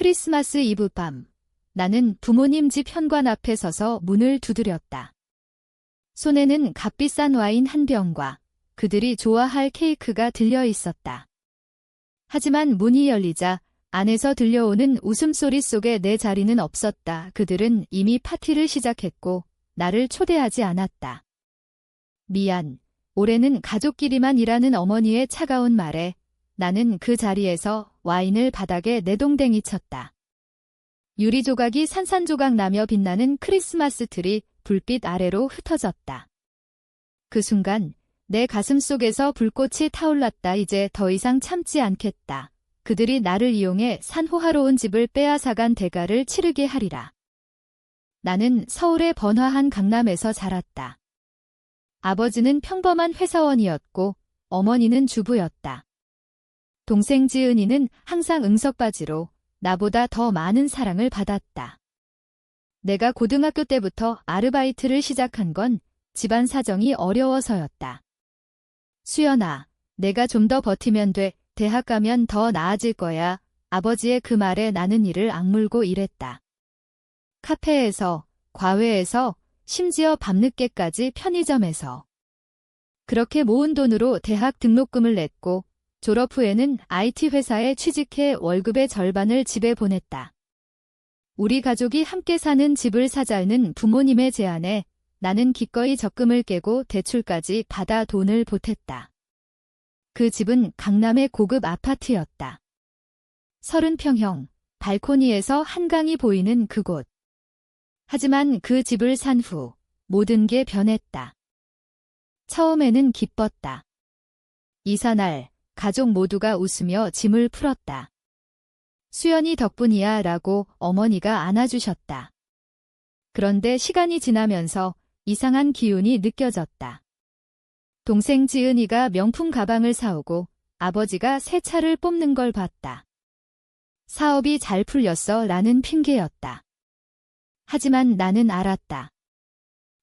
크리스마스 이브 밤, 나는 부모님 집 현관 앞에 서서 문을 두드렸다. 손에는 값비싼 와인 한 병과 그들이 좋아할 케이크가 들려 있었다. 하지만 문이 열리자 안에서 들려오는 웃음소리 속에 내 자리는 없었다. 그들은 이미 파티를 시작했고 나를 초대하지 않았다. 미안, 올해는 가족끼리만 일하는 어머니의 차가운 말에 나는 그 자리에서 와인을 바닥에 내동댕이 쳤다. 유리 조각이 산산조각 나며 빛나는 크리스마스 트리 불빛 아래로 흩어졌다. 그 순간 내 가슴 속에서 불꽃이 타올랐다. 이제 더 이상 참지 않겠다. 그들이 나를 이용해 산호화로운 집을 빼앗아간 대가를 치르게 하리라. 나는 서울의 번화한 강남에서 자랐다. 아버지는 평범한 회사원이었고 어머니는 주부였다. 동생 지은이는 항상 응석바지로 나보다 더 많은 사랑을 받았다. 내가 고등학교 때부터 아르바이트를 시작한 건 집안 사정이 어려워서였다. 수연아, 내가 좀 더 버티면 돼. 대학 가면 더 나아질 거야. 아버지의 그 말에 나는 이를 악물고 일했다. 카페에서, 과외에서, 심지어 밤늦게까지 편의점에서. 그렇게 모은 돈으로 대학 등록금을 냈고 졸업 후에는 IT 회사에 취직해 월급의 절반을 집에 보냈다. 우리 가족이 함께 사는 집을 사자는 부모님의 제안에 나는 기꺼이 적금을 깨고 대출까지 받아 돈을 보탰다. 그 집은 강남의 고급 아파트였다. 30평형, 발코니에서 한강이 보이는 그곳. 하지만 그 집을 산 후 모든 게 변했다. 처음에는 기뻤다. 이사날, 가족 모두가 웃으며 짐을 풀었다. 수연이 덕분이야 라고 어머니가 안아주셨다. 그런데 시간이 지나면서 이상한 기운이 느껴졌다. 동생 지은이가 명품 가방을 사오고 아버지가 새 차를 뽑는 걸 봤다. 사업이 잘 풀렸어 라는 핑계였다. 하지만 나는 알았다.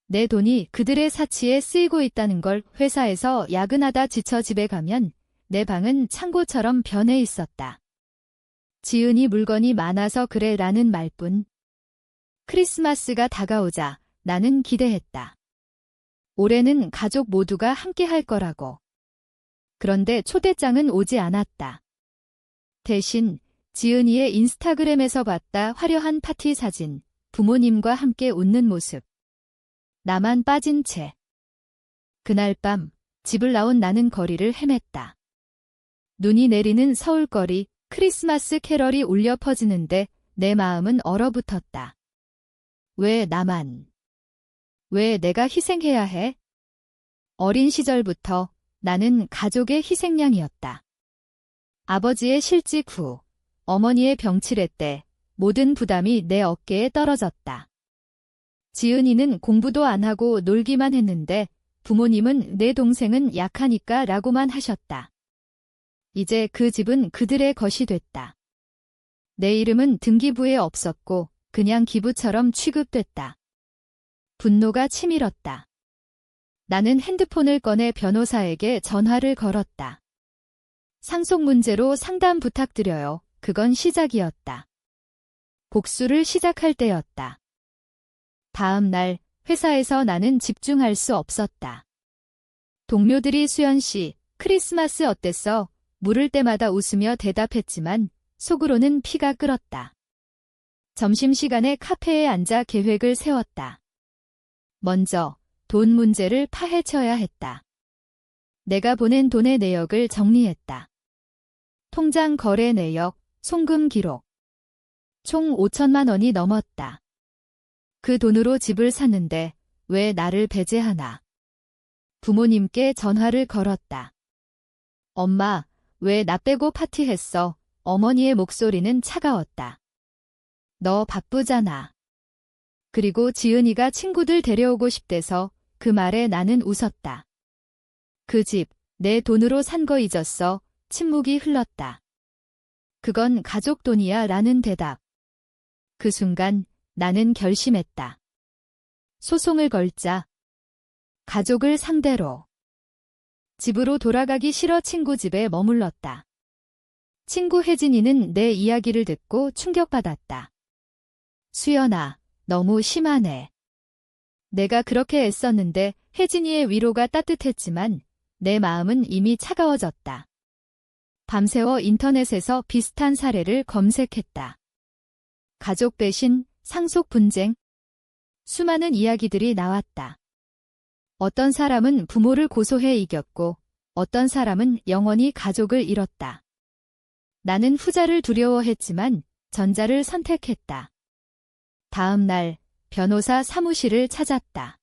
내 돈이 그들의 사치에 쓰이고 있다는 걸. 회사에서 야근하다 지쳐 집에 가면 내 방은 창고처럼 변해 있었다. 지은이 물건이 많아서 그래 라는 말뿐. 크리스마스가 다가오자 나는 기대했다. 올해는 가족 모두가 함께 할 거라고. 그런데 초대장은 오지 않았다. 대신 지은이의 인스타그램에서 봤다. 화려한 파티 사진, 부모님과 함께 웃는 모습. 나만 빠진 채. 그날 밤 집을 나온 나는 거리를 헤맸다. 눈이 내리는 서울거리, 크리스마스 캐럴이 울려 퍼지는데 내 마음은 얼어붙었다. 왜 나만? 왜 내가 희생해야 해? 어린 시절부터 나는 가족의 희생양이었다. 아버지의 실직 후, 어머니의 병치레 때 모든 부담이 내 어깨에 떨어졌다. 지은이는 공부도 안 하고 놀기만 했는데 부모님은 내 동생은 약하니까 라고만 하셨다. 이제 그 집은 그들의 것이 됐다. 내 이름은 등기부에 없었고 그냥 기부처럼 취급됐다. 분노가 치밀었다. 나는 핸드폰을 꺼내 변호사에게 전화를 걸었다. 상속 문제로 상담 부탁드려요. 그건 시작이었다. 복수를 시작할 때였다. 다음 날 회사에서 나는 집중할 수 없었다. 동료들이 수연 씨, 크리스마스 어땠어? 물을 때마다 웃으며 대답했지만 속으로는 피가 끓었다. 점심시간에 카페에 앉아 계획을 세웠다. 먼저 돈 문제를 파헤쳐야 했다. 내가 보낸 돈의 내역을 정리했다. 통장 거래 내역, 송금 기록. 총 5천만 원이 넘었다. 그 돈으로 집을 샀는데 왜 나를 배제하나? 부모님께 전화를 걸었다. 엄마, 왜 나 빼고 파티했어? 어머니의 목소리는 차가웠다. 너 바쁘잖아. 그리고 지은이가 친구들 데려오고 싶대서 그 말에 나는 웃었다. 그 집, 내 돈으로 산 거 잊었어? 침묵이 흘렀다. 그건 가족 돈이야 라는 대답. 그 순간 나는 결심했다. 소송을 걸자. 가족을 상대로. 집으로 돌아가기 싫어 친구 집에 머물렀다. 친구 혜진이는 내 이야기를 듣고 충격받았다. 수연아, 너무 심하네. 내가 그렇게 애썼는데 혜진이의 위로가 따뜻했지만 내 마음은 이미 차가워졌다. 밤새워 인터넷에서 비슷한 사례를 검색했다. 가족 배신, 상속 분쟁. 수많은 이야기들이 나왔다. 어떤 사람은 부모를 고소해 이겼고 어떤 사람은 영원히 가족을 잃었다. 나는 후자를 두려워했지만 전자를 선택했다. 다음 날 변호사 사무실을 찾았다.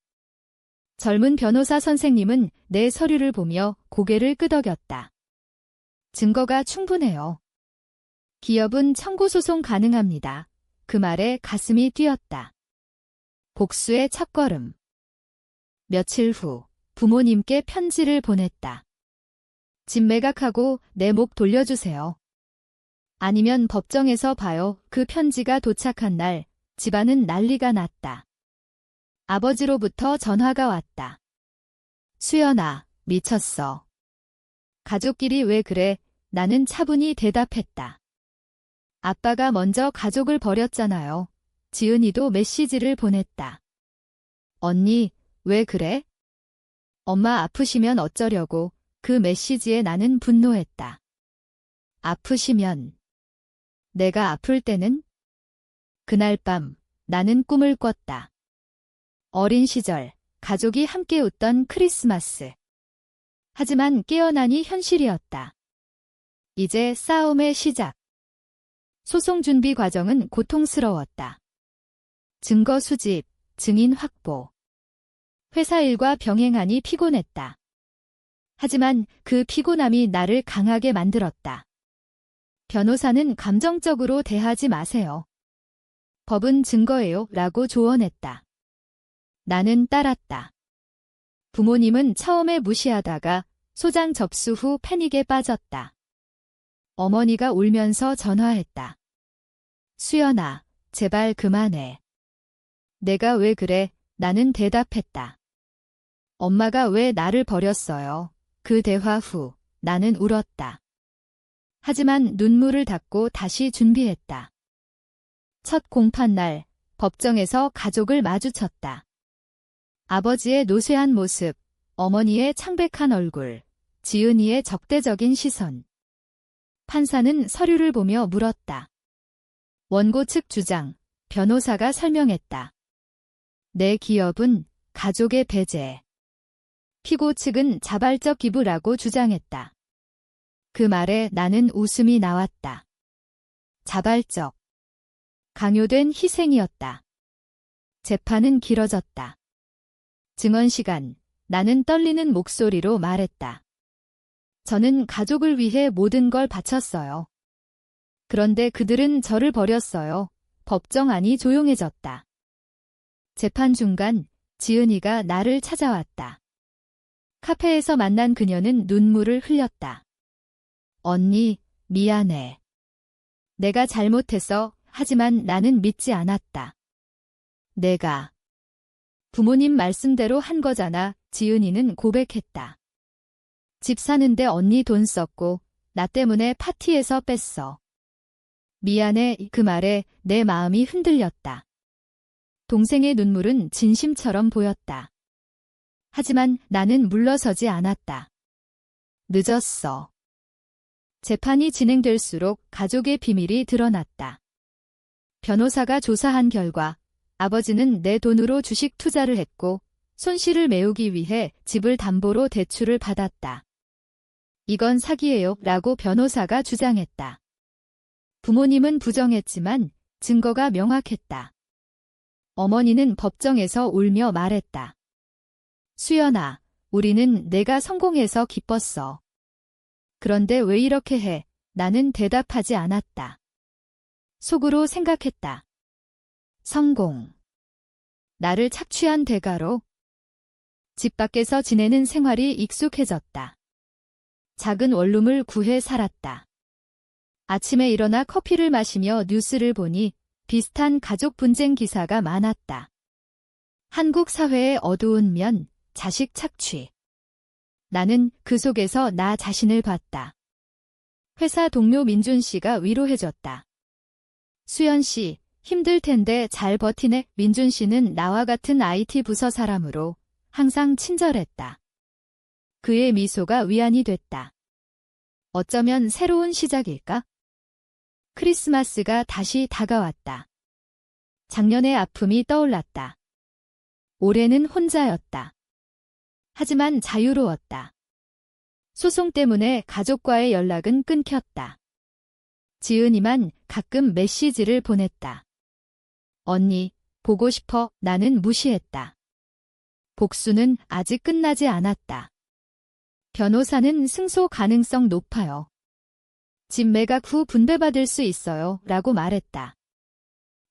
젊은 변호사 선생님은 내 서류를 보며 고개를 끄덕였다. 증거가 충분해요. 기업은 청구소송 가능합니다. 그 말에 가슴이 뛰었다. 복수의 첫걸음. 며칠 후 부모님께 편지를 보냈다. 집 매각하고 내 목 돌려주세요. 아니면 법정에서 봐요. 그 편지가 도착한 날 집안은 난리가 났다. 아버지로부터 전화가 왔다. 수연아, 미쳤어. 가족끼리 왜 그래? 나는 차분히 대답했다. 아빠가 먼저 가족을 버렸잖아요. 지은이도 메시지를 보냈다. 언니, 왜 그래? 엄마 아프시면 어쩌려고. 그 메시지에 나는 분노했다. 아프시면. 내가 아플 때는? 그날 밤 나는 꿈을 꿨다. 어린 시절 가족이 함께 웃던 크리스마스. 하지만 깨어나니 현실이었다. 이제 싸움의 시작. 소송 준비 과정은 고통스러웠다. 증거 수집, 증인 확보. 회사 일과 병행하니 피곤했다. 하지만 그 피곤함이 나를 강하게 만들었다. 변호사는 감정적으로 대하지 마세요. 법은 증거예요 라고 조언했다. 나는 따랐다. 부모님은 처음에 무시하다가 소장 접수 후 패닉에 빠졌다. 어머니가 울면서 전화했다. 수연아, 제발 그만해. 내가 왜 그래? 나는 대답했다. 엄마가 왜 나를 버렸어요? 그 대화 후 나는 울었다. 하지만 눈물을 닦고 다시 준비했다. 첫 공판날 법정에서 가족을 마주쳤다. 아버지의 노쇠한 모습, 어머니의 창백한 얼굴, 지은이의 적대적인 시선. 판사는 서류를 보며 물었다. 원고 측 주장, 변호사가 설명했다. 내 기업은 가족의 배제. 피고 측은 자발적 기부라고 주장했다. 그 말에 나는 웃음이 나왔다. 자발적. 강요된 희생이었다. 재판은 길어졌다. 증언 시간, 나는 떨리는 목소리로 말했다. 저는 가족을 위해 모든 걸 바쳤어요. 그런데 그들은 저를 버렸어요. 법정 안이 조용해졌다. 재판 중간 지은이가 나를 찾아왔다. 카페에서 만난 그녀는 눈물을 흘렸다. 언니, 미안해. 내가 잘못했어. 하지만 나는 믿지 않았다. 내가 부모님 말씀대로 한 거잖아. 지은이는 고백했다. 집 사는데 언니 돈 썼고 나 때문에 파티에서 뺐어. 미안해. 그 말에 내 마음이 흔들렸다. 동생의 눈물은 진심처럼 보였다. 하지만 나는 물러서지 않았다. 늦었어. 재판이 진행될수록 가족의 비밀이 드러났다. 변호사가 조사한 결과 아버지는 내 돈으로 주식 투자를 했고 손실을 메우기 위해 집을 담보로 대출을 받았다. 이건 사기예요 라고 변호사가 주장했다. 부모님은 부정했지만 증거가 명확했다. 어머니는 법정에서 울며 말했다. 수연아, 우리는 내가 성공해서 기뻤어. 그런데 왜 이렇게 해? 나는 대답하지 않았다. 속으로 생각했다. 성공. 나를 착취한 대가로? 집 밖에서 지내는 생활이 익숙해졌다. 작은 원룸을 구해 살았다. 아침에 일어나 커피를 마시며 뉴스를 보니 비슷한 가족 분쟁 기사가 많았다. 한국 사회의 어두운 면, 자식 착취. 나는 그 속에서 나 자신을 봤다. 회사 동료 민준 씨가 위로해줬다. 수연 씨, 힘들 텐데 잘 버티네. 민준 씨는 나와 같은 IT 부서 사람으로 항상 친절했다. 그의 미소가 위안이 됐다. 어쩌면 새로운 시작일까? 크리스마스가 다시 다가왔다. 작년의 아픔이 떠올랐다. 올해는 혼자였다. 하지만 자유로웠다. 소송 때문에 가족과의 연락은 끊겼다. 지은이만 가끔 메시지를 보냈다. 언니, 보고 싶어. 나는 무시했다. 복수는 아직 끝나지 않았다. 변호사는 승소 가능성 높아요. 집 매각 후 분배받을 수 있어요. 라고 말했다.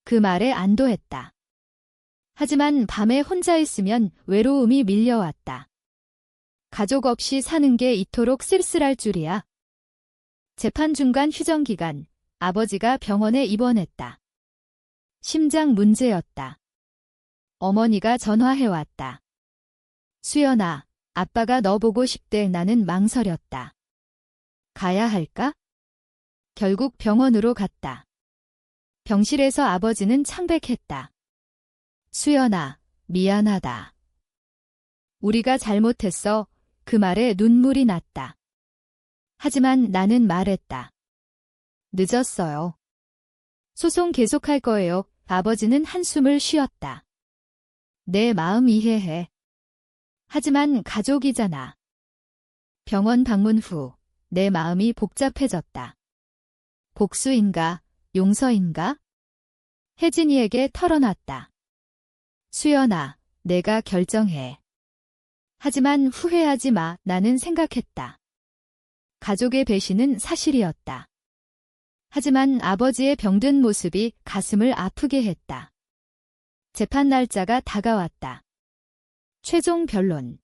그 말에 안도했다. 하지만 밤에 혼자 있으면 외로움이 밀려왔다. 가족 없이 사는 게 이토록 쓸쓸할 줄이야. 재판 중간 휴정 기간, 아버지가 병원에 입원했다. 심장 문제였다. 어머니가 전화해왔다. 수연아, 아빠가 너 보고 싶대. 나는 망설였다. 가야 할까? 결국 병원으로 갔다. 병실에서 아버지는 창백했다. 수연아, 미안하다. 우리가 잘못했어. 그 말에 눈물이 났다. 하지만 나는 말했다. 늦었어요. 소송 계속할 거예요. 아버지는 한숨을 쉬었다. 내 마음 이해해. 하지만 가족이잖아. 병원 방문 후 내 마음이 복잡해졌다. 복수인가, 용서인가? 혜진이에게 털어놨다. 수연아, 내가 결정해. 하지만 후회하지 마. 나는 생각했다. 가족의 배신은 사실이었다. 하지만 아버지의 병든 모습이 가슴을 아프게 했다. 재판 날짜가 다가왔다. 최종 변론.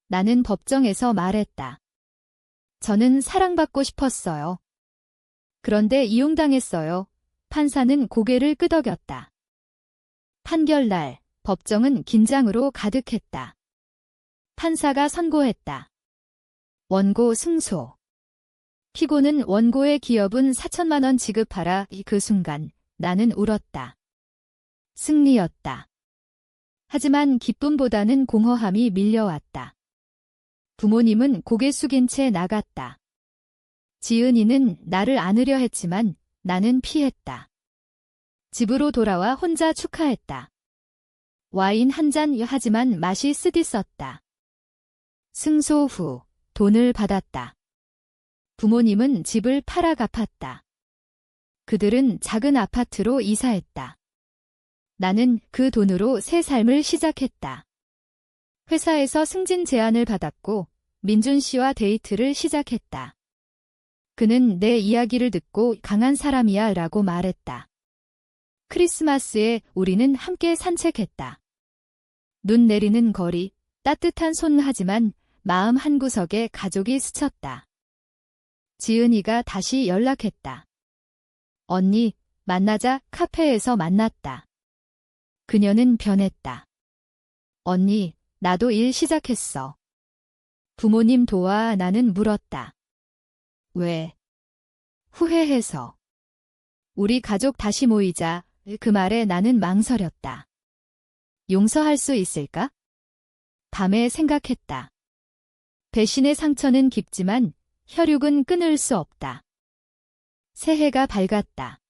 나는 법정에서 말했다. 저는 사랑받고 싶었어요. 그런데 이용당했어요. 판사는 고개를 끄덕였다. 판결날, 법정은 긴장으로 가득했다. 판사가 선고했다. 원고 승소. 피고는 원고의 기업은 4천만 원 지급하라. 그 순간 나는 울었다. 승리였다. 하지만 기쁨보다는 공허함이 밀려왔다. 부모님은 고개 숙인 채 나갔다. 지은이는 나를 안으려 했지만 나는 피했다. 집으로 돌아와 혼자 축하했다. 와인 한 잔. 하지만 맛이 쓰디썼다. 승소 후 돈을 받았다. 부모님은 집을 팔아 갚았다. 그들은 작은 아파트로 이사했다. 나는 그 돈으로 새 삶을 시작했다. 회사에서 승진 제안을 받았고 민준 씨와 데이트를 시작했다. 그는 내 이야기를 듣고 강한 사람이야 라고 말했다. 크리스마스에 우리는 함께 산책했다. 눈 내리는 거리, 따뜻한 손. 하지만 마음 한구석에 가족이 스쳤다. 지은이가 다시 연락했다. 언니, 만나자. 카페에서 만났다. 그녀는 변했다. 언니, 나도 일 시작했어. 부모님 도와. 나는 물었다. 왜? 후회해서. 우리 가족 다시 모이자. 그 말에 나는 망설였다. 용서할 수 있을까? 밤에 생각했다. 배신의 상처는 깊지만 혈육은 끊을 수 없다. 새해가 밝았다.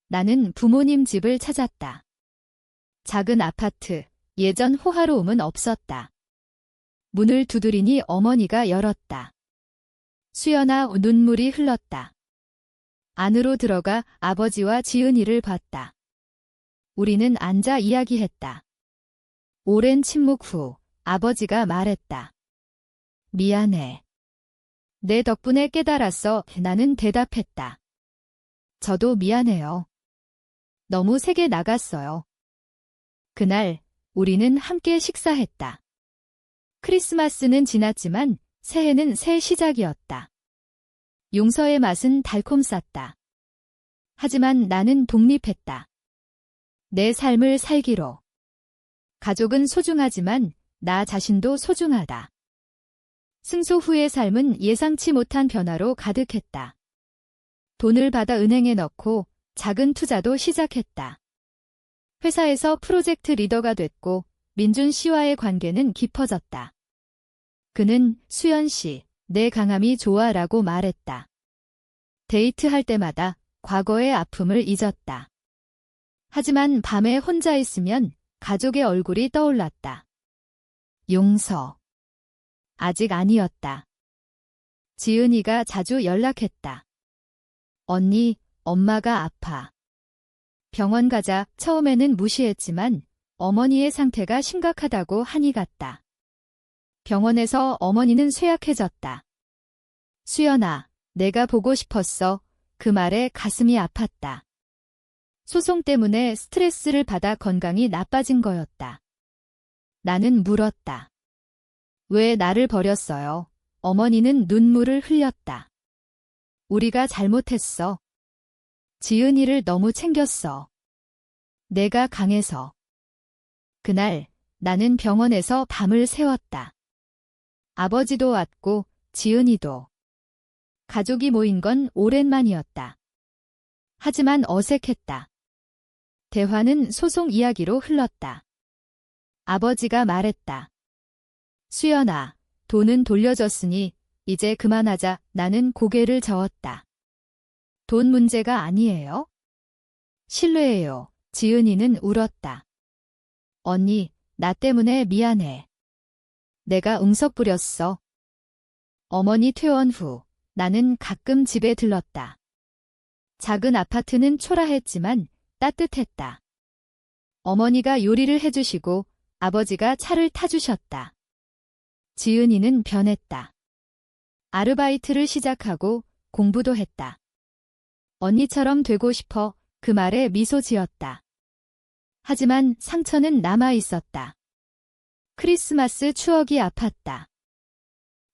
나는 부모님 집을 찾았다. 작은 아파트, 예전 호화로움은 없었다. 문을 두드리니 어머니가 열었다. 수연아. 눈물이 흘렀다. 안으로 들어가 아버지와 지은이를 봤다. 우리는 앉아 이야기했다. 오랜 침묵 후 아버지가 말했다. 미안해. 내 덕분에 깨달았어. 나는 대답했다. 저도 미안해요. 너무 세게 나갔어요. 그날 우리는 함께 식사했다. 크리스마스는 지났지만 새해는 새 시작이었다. 용서의 맛은 달콤쌌다. 하지만 나는 독립했다. 내 삶을 살기로. 가족은 소중하지만 나 자신도 소중하다. 승소 후의 삶은 예상치 못한 변화로 가득했다. 돈을 받아 은행에 넣고 작은 투자도 시작했다. 회사에서 프로젝트 리더가 됐고 민준 씨와의 관계는 깊어졌다. 그는 수연 씨, 내 강함이 좋아라고 말했다. 데이트할 때마다 과거의 아픔을 잊었다. 하지만 밤에 혼자 있으면 가족의 얼굴이 떠올랐다. 용서. 아직 아니었다. 지은이가 자주 연락했다. 언니, 엄마가 아파. 병원 가자. 처음에는 무시했지만 어머니의 상태가 심각하다고 한이 갔다. 병원에서 어머니는 쇠약해졌다. 수연아, 내가 보고 싶었어. 그 말에 가슴이 아팠다. 소송 때문에 스트레스를 받아 건강이 나빠진 거였다. 나는 물었다. 왜 나를 버렸어요? 어머니는 눈물을 흘렸다. 우리가 잘못했어. 지은이를 너무 챙겼어. 내가 강해서. 그날 나는 병원에서 밤을 새웠다. 아버지도 왔고 지은이도. 가족이 모인 건 오랜만이었다. 하지만 어색했다. 대화는 소송 이야기로 흘렀다. 아버지가 말했다. 수연아, 돈은 돌려줬으니 이제 그만하자. 나는 고개를 저었다. 돈 문제가 아니에요? 실례해요. 지은이는 울었다. 언니, 나 때문에 미안해. 내가 응석 부렸어. 어머니 퇴원 후 나는 가끔 집에 들렀다. 작은 아파트는 초라했지만 따뜻했다. 어머니가 요리를 해주시고 아버지가 차를 타주셨다. 지은이는 변했다. 아르바이트를 시작하고 공부도 했다. 언니처럼 되고 싶어. 그 말에 미소 지었다. 하지만 상처는 남아 있었다. 크리스마스 추억이 아팠다.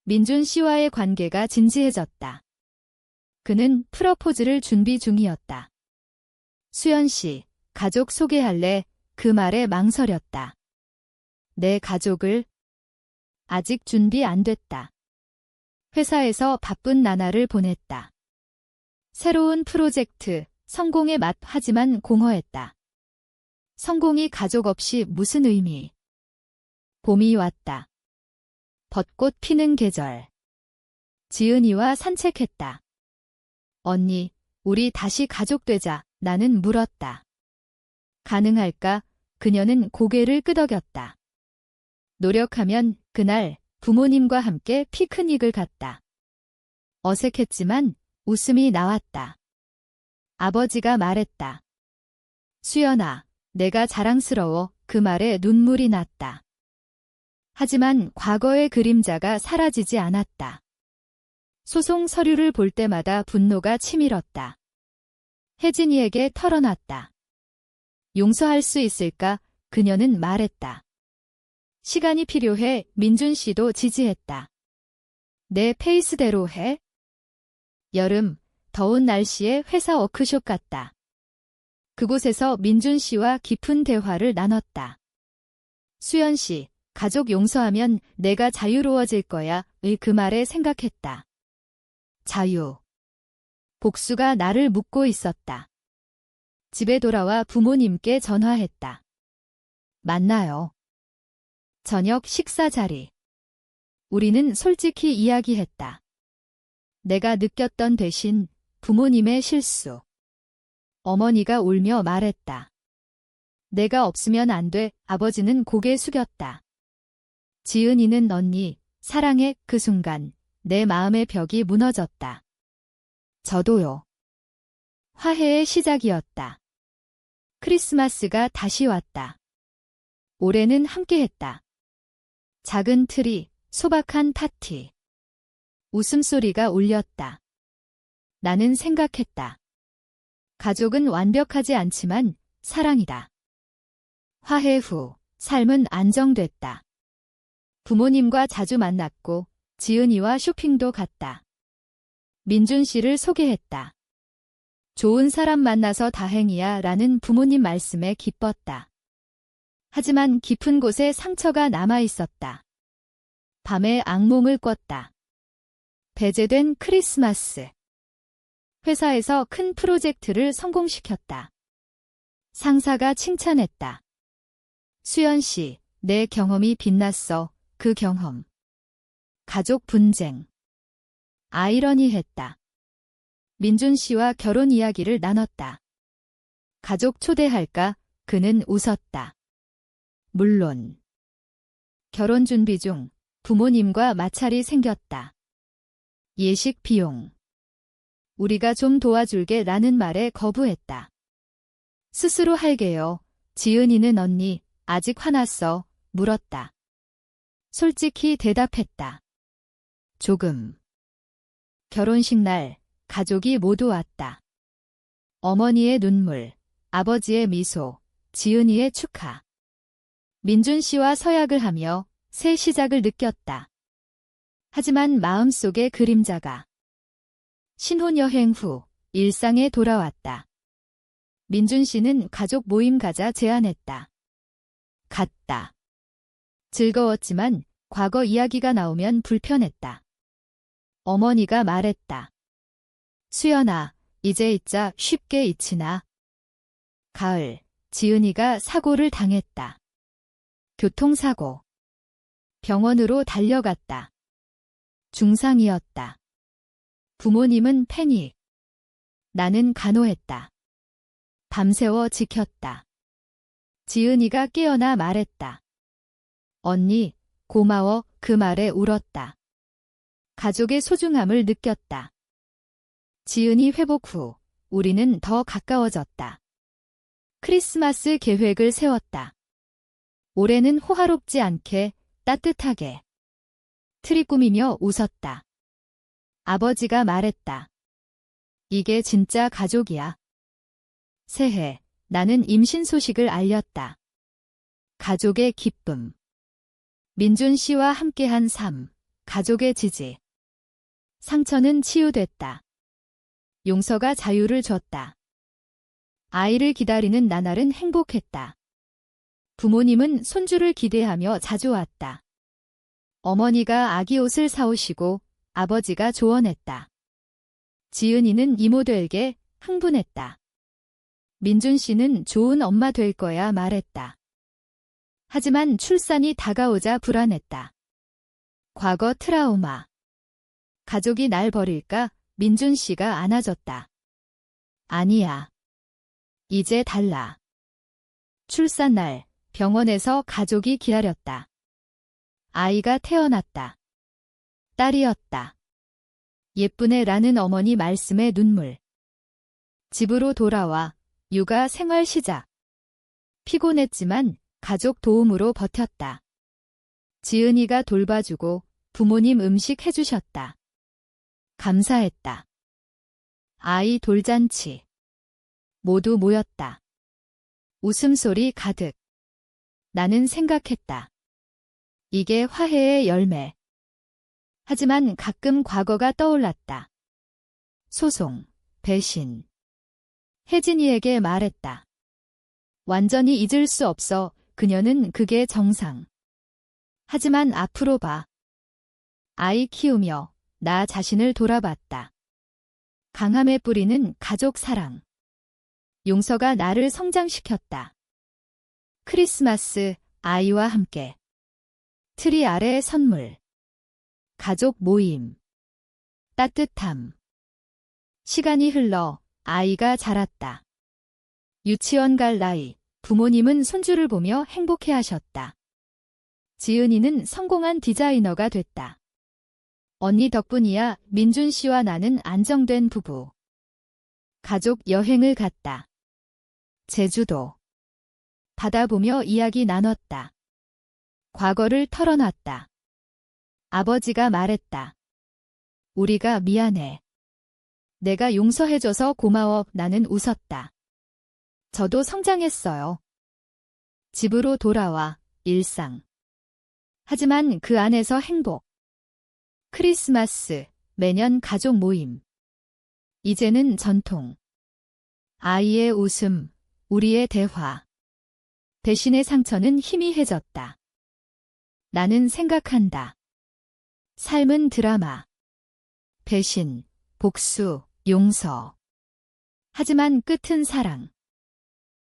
민준 씨와의 관계가 진지해졌다. 그는 프러포즈를 준비 중이었다. 수연 씨, 가족 소개할래? 그 말에 망설였다. 내 가족을? 아직 준비 안 됐다. 회사에서 바쁜 나날을 보냈다. 새로운 프로젝트, 성공의 맛. 하지만 공허했다. 성공이 가족 없이 무슨 의미? 봄이 왔다. 벚꽃 피는 계절. 지은이와 산책했다. 언니, 우리 다시 가족 되자. 나는 물었다. 가능할까? 그녀는 고개를 끄덕였다. 노력하면. 그날 부모님과 함께 피크닉을 갔다. 어색했지만 웃음이 나왔다. 아버지가 말했다. 수연아, 내가 자랑스러워. 그 말에 눈물이 났다. 하지만 과거의 그림자가 사라지지 않았다. 소송 서류를 볼 때마다 분노가 치밀었다. 혜진이에게 털어놨다. 용서할 수 있을까? 그녀는 말했다. 시간이 필요해. 민준 씨도 지지했다. 내 페이스대로 해. 여름, 더운 날씨에 회사 워크숍 갔다. 그곳에서 민준 씨와 깊은 대화를 나눴다. 수연 씨, 가족 용서하면 내가 자유로워질 거야. 그 말에 생각했다. 자유. 복수가 나를 묶고 있었다. 집에 돌아와 부모님께 전화했다. 만나요. 저녁 식사 자리. 우리는 솔직히 이야기했다. 내가 느꼈던 배신, 부모님의 실수. 어머니가 울며 말했다. 내가 없으면 안 돼. 아버지는 고개 숙였다. 지은이는 언니, 사랑해. 그 순간 내 마음의 벽이 무너졌다. 저도요. 화해의 시작이었다. 크리스마스가 다시 왔다. 올해는 함께했다. 작은 트리, 소박한 파티. 웃음소리가 울렸다. 나는 생각했다. 가족은 완벽하지 않지만 사랑이다. 화해 후 삶은 안정됐다. 부모님과 자주 만났고 지은이와 쇼핑도 갔다. 민준 씨를 소개했다. 좋은 사람 만나서 다행이야 라는 부모님 말씀에 기뻤다. 하지만 깊은 곳에 상처가 남아 있었다. 밤에 악몽을 꿨다. 배제된 크리스마스. 회사에서 큰 프로젝트를 성공시켰다. 상사가 칭찬했다. 수연 씨, 내 경험이 빛났어. 그 경험. 가족 분쟁. 아이러니했다. 민준 씨와 결혼 이야기를 나눴다. 가족 초대할까? 그는 웃었다. 물론. 결혼 준비 중 부모님과 마찰이 생겼다. 예식 비용. 우리가 좀 도와줄게 라는 말에 거부했다. 스스로 할게요. 지은이는 언니, 아직 화났어? 물었다. 솔직히 대답했다. 조금. 결혼식 날, 가족이 모두 왔다. 어머니의 눈물, 아버지의 미소, 지은이의 축하. 민준 씨와 서약을 하며 새 시작을 느꼈다. 하지만 마음속에 그림자가. 신혼여행 후 일상에 돌아왔다. 민준 씨는 가족 모임 가자 제안했다. 갔다. 즐거웠지만 과거 이야기가 나오면 불편했다. 어머니가 말했다. 수연아, 이제 잊자. 쉽게 잊히나. 가을, 지은이가 사고를 당했다. 교통사고. 병원으로 달려갔다. 중상이었다. 부모님은 패닉. 나는 간호했다. 밤새워 지켰다. 지은이가 깨어나 말했다. 언니, 고마워. 그 말에 울었다. 가족의 소중함을 느꼈다. 지은이 회복 후 우리는 더 가까워졌다. 크리스마스 계획을 세웠다. 올해는 호화롭지 않게 따뜻하게. 트리 꾸미며 웃었다. 아버지가 말했다. 이게 진짜 가족이야. 새해, 나는 임신 소식을 알렸다. 가족의 기쁨. 민준 씨와 함께한 삶, 가족의 지지. 상처는 치유됐다. 용서가 자유를 줬다. 아이를 기다리는 나날은 행복했다. 부모님은 손주를 기대하며 자주 왔다. 어머니가 아기 옷을 사오시고 아버지가 조언했다. 지은이는 이모 되게 흥분했다. 민준 씨는 좋은 엄마 될 거야 말했다. 하지만 출산이 다가오자 불안했다. 과거 트라우마. 가족이 날 버릴까? 민준 씨가 안아줬다. 아니야. 이제 달라. 출산 날 병원에서 가족이 기다렸다. 아이가 태어났다. 딸이었다. 예쁘네라는 어머니 말씀에 눈물. 집으로 돌아와 육아 생활 시작. 피곤했지만 가족 도움으로 버텼다. 지은이가 돌봐주고 부모님 음식 해주셨다. 감사했다. 아이 돌잔치. 모두 모였다. 웃음소리 가득. 나는 생각했다. 이게 화해의 열매. 하지만 가끔 과거가 떠올랐다. 소송, 배신. 혜진이에게 말했다. 완전히 잊을 수 없어. 그녀는 그게 정상. 하지만 앞으로 봐. 아이 키우며 나 자신을 돌아봤다. 강함의 뿌리는 가족 사랑. 용서가 나를 성장시켰다. 크리스마스, 아이와 함께. 트리 아래 선물. 가족 모임. 따뜻함. 시간이 흘러 아이가 자랐다. 유치원 갈 나이, 부모님은 손주를 보며 행복해하셨다. 지은이는 성공한 디자이너가 됐다. 언니 덕분이야. 민준 씨와 나는 안정된 부부. 가족 여행을 갔다. 제주도. 바다 보며 이야기 나눴다. 과거를 털어놨다. 아버지가 말했다. 우리가 미안해. 내가 용서해줘서 고마워. 나는 웃었다. 저도 성장했어요. 집으로 돌아와 일상. 하지만 그 안에서 행복. 크리스마스, 매년 가족 모임. 이제는 전통. 아이의 웃음, 우리의 대화. 대신의 상처는 희미해졌다. 나는 생각한다. 삶은 드라마. 배신, 복수, 용서. 하지만 끝은 사랑.